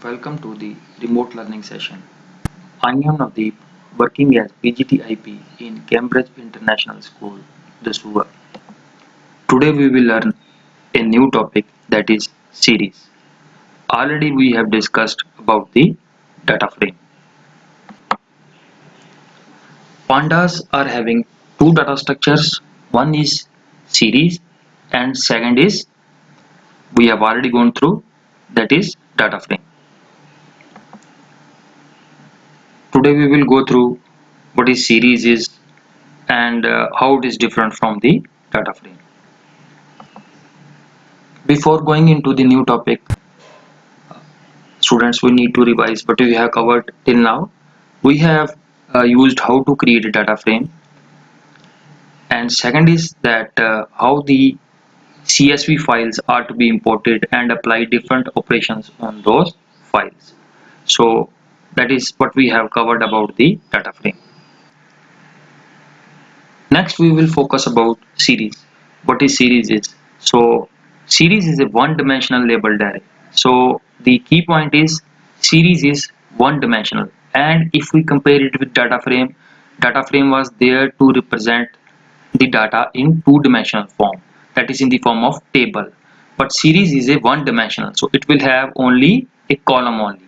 Welcome to the remote learning session. I am Navdeep, working as PGTIP in Cambridge International School, Dasuva. Today we will learn a new topic, that is series. Already we have discussed about the data frame. Pandas are having two data structures. One is series and second is, we have already gone through, that is data frame. Today we will go through what is series is and how it is different from the data frame. Before going into the new topic, students, we need to revise what we have covered till now. We have used how to create a data frame, and second is that how the CSV files are to be imported and apply different operations on those files. So that is what we have covered about the data frame. Next we will focus about series. What is series is? So series is a one-dimensional labeled array. So the key point is series is one-dimensional, and if we compare it with data frame was there to represent the data in two-dimensional form, that is in the form of table. But series is a one-dimensional, so it will have only a column only.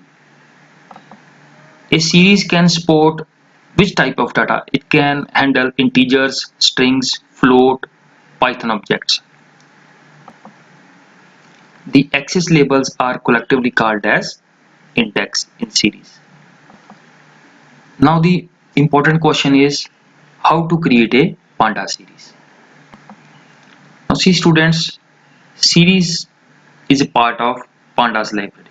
A series can support which type of data? It can handle integers, strings, float, Python objects. The axis labels are collectively called as index in series. Now the important question is how to create a Panda series. Now see students, series is a part of Pandas library.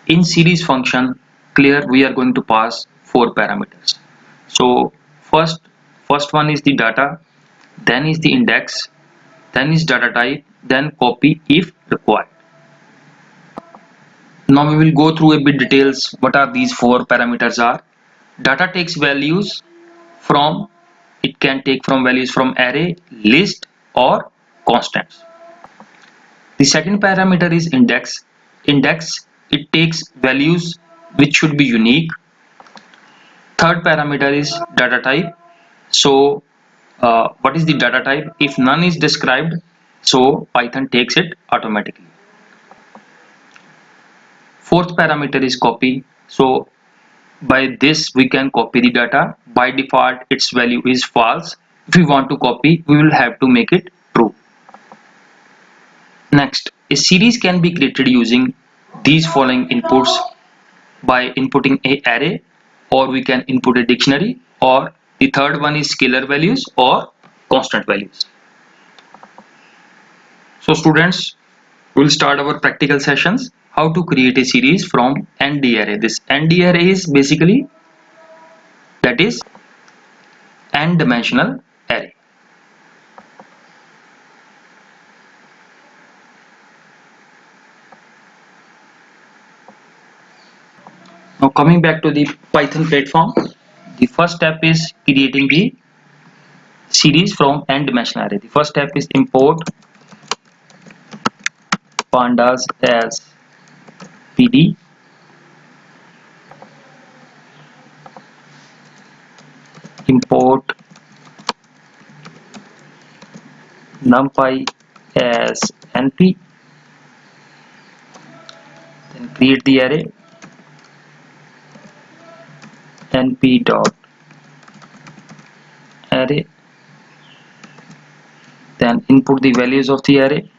In series function, clear, we are going to pass four parameters. So first one is the data, then is the index, then is data type, then copy if required. Now we will go through a bit details what are these four parameters are. Data takes values from, it can take from values from array, list or constants. The second parameter is index. Index, it takes values which should be unique. Third parameter is data type. So what is the data type? If none is described, so Python takes it automatically. Fourth parameter is copy. So by this we can copy the data. By default its value is false. If we want to copy, we will have to make it true. Next, a series can be created using these following inputs: by inputting a array, or we can input a dictionary, or the third one is scalar values or constant values. So students, we'll start our practical sessions. How to create a series from ND array. This ND array is basically, that is n dimensional array. Now coming back to the Python platform, the first step is creating the series from n dimensional array. The first step is import pandas as pd, import numpy as np, then create the array np dot array, then input the values of the array.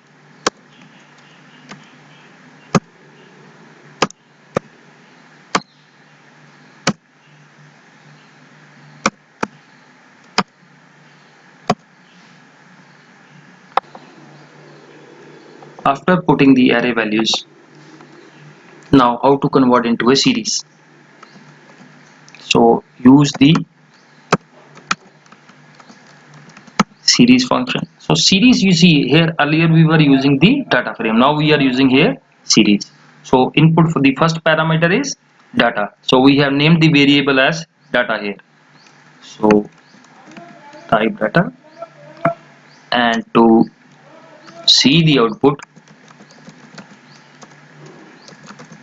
After putting the array values, now how to convert into a series. So use the series function. So series, you see here, earlier we were using the data frame, now we are using here series. So input for the first parameter is data, so we have named the variable as data here. So type data, and to see the output,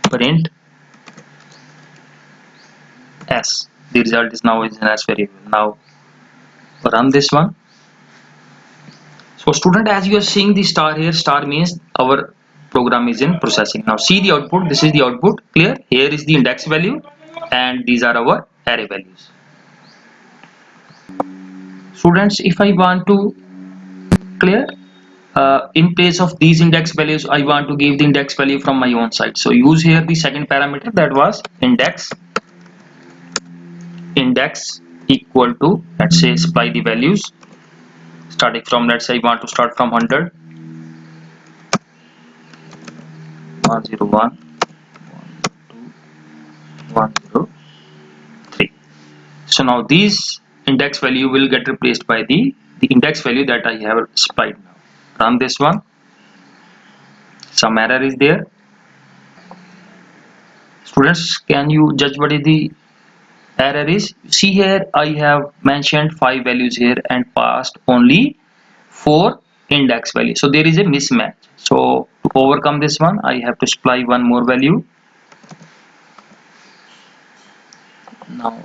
print the result is now is as variable. Now run this one. So student, as you are seeing the star here, star means our program is in processing. Now see the output. This is the output. Clear? Here is the index value and these are our array values. Students, if I want to clear, in place of these index values, I want to give the index value from my own side. So use here the second parameter, that was index equal to, let's say, supply the values starting from, let's say I want to start from 100, 101, 102, 103. So now these index value will get replaced by the index value that I have supplied. Now run this one. Some error is there. Students, can you judge what is the error is? See here, I have mentioned 5 values here and passed only 4 index values. So there is a mismatch. So to overcome this one, I have to supply one more value. Now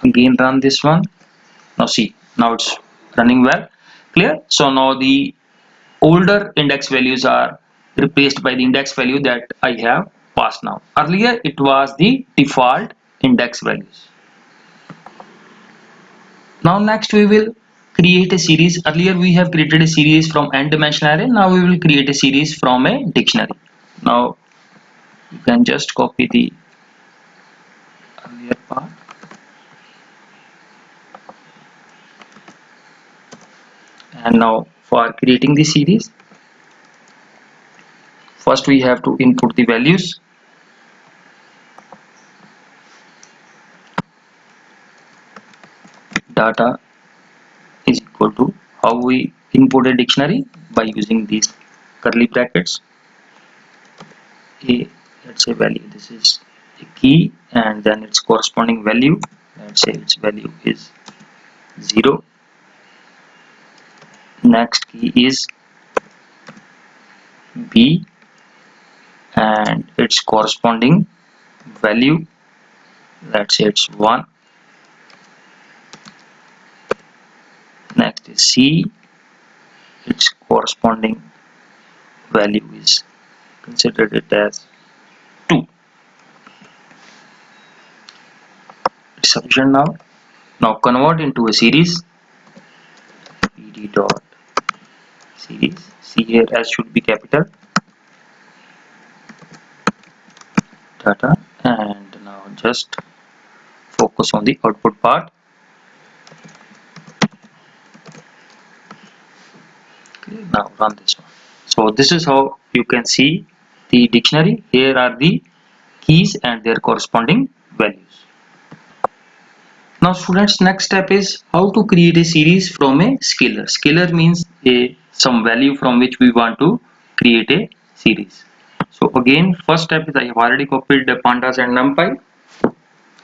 again run this one. Now see, now it's running well. Clear? So now the older index values are replaced by the index value that I have passed now. Earlier it was the default index values. Now next we will create a series. Earlier we have created a series from n dimensional array. Now we will create a series from a dictionary. Now you can just copy the earlier part. And now for creating the series, first we have to input the values. Data is equal to, how we input a dictionary, by using these curly brackets. A, let's say value, this is a key and then its corresponding value, let's say its value is 0. Next key is B and its corresponding value, let's say it's 1. Next is C, its corresponding value is, considered it as 2. It's sufficient now. Now convert into a series. PD dot series. See here, S should be capital. Data, and now just focus on the output part. Okay, now run this one. So this is how you can see the dictionary. Here are the keys and their corresponding values. Now students, next step is how to create a series from a scalar. Scalar means some value from which we want to create a series. So again, first step is, I have already copied the pandas and numpy.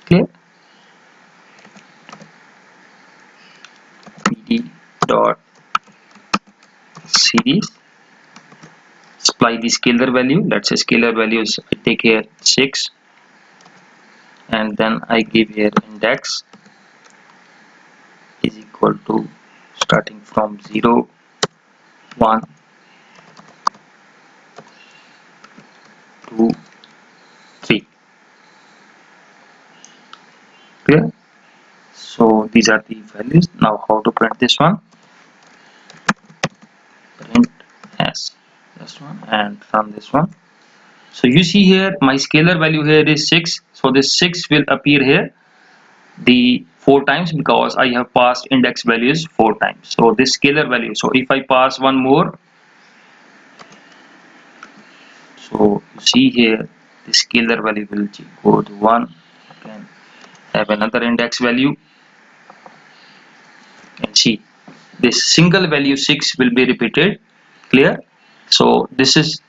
Clear? PD dot series, supply the scalar value. Let's say scalar values, I take here 6 and then I give here index is equal to, starting from 0, 1, 2, 3. Clear? So these are the values. Now how to print this one? Print as this one and run this one. So you see here my scalar value here is 6. So this 6 will appear here the 4 times because I have passed index values 4 times. So this scalar value. So if I pass one more, so you see here the scalar value will go to 1. Can have another index value and see this single value 6 will be repeated. Clear? So this is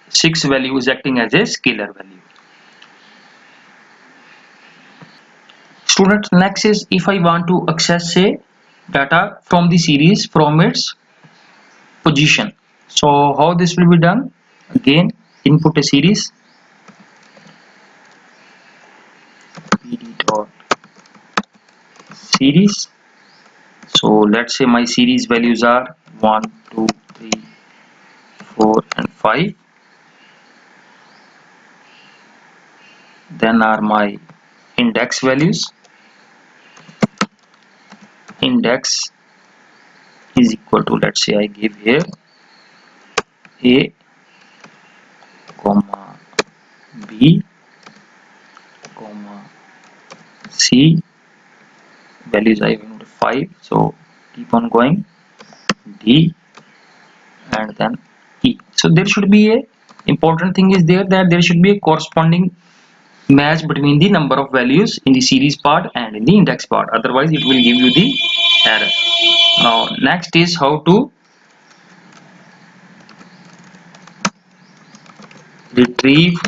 6 value is acting as a scalar value. Students, next is if I want to access say data from the series from its position. So how this will be done? Again, input a series. PD series. So let's say my series values are 1, 2, 3, 4 and 5. Then are my index values. Index is equal to, let's say I give here A, comma B, comma C, values I want 5, so keep on going, D, and then E. So there should be a important thing is there, that there should be a corresponding match between the number of values in the series part and in the index part, otherwise it will give you the error. Now next is how to retrieve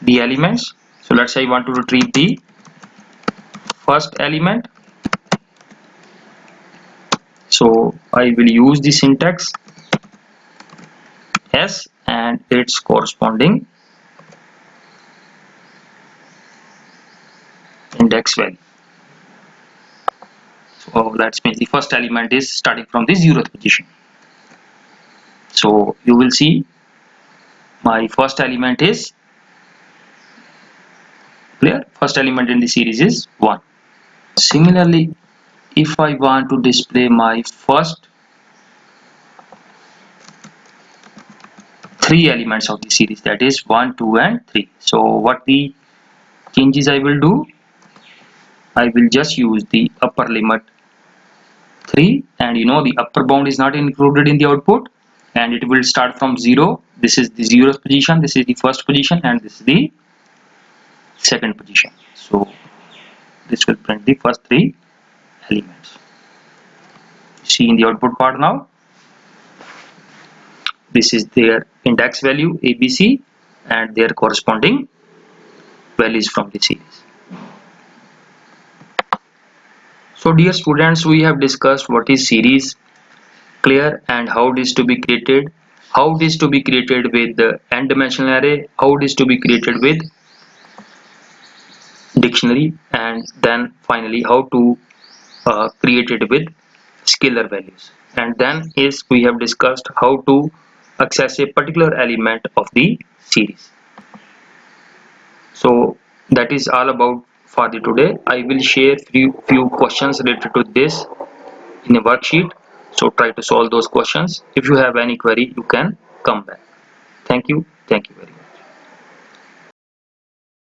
the elements. So let's say I want to retrieve the first element, so I will use the syntax S and its corresponding index value. So that means the first element is starting from the 0th position. So you will see my first element is clear. First element in the series is 1. Similarly, if I want to display my first 3 elements of the series, that is 1, 2 and 3. So what the changes I will do, I will just use the upper limit 3, and you know the upper bound is not included in the output, and it will start from 0. This is the 0th position, this is the first position, and this is the second position. So this will print the first 3 elements. See in the output part now, this is their index value ABC and their corresponding values from the series. So dear students, we have discussed what is series, clear, and how it is to be created, how it is to be created with the n dimensional array, how it is to be created with dictionary, and then finally how to create it with scalar values. And then is we have discussed how to access a particular element of the series. So that is all about for the today. I will share few questions related to this in a worksheet, so try to solve those questions. If you have any query, you can come back. Thank you very much.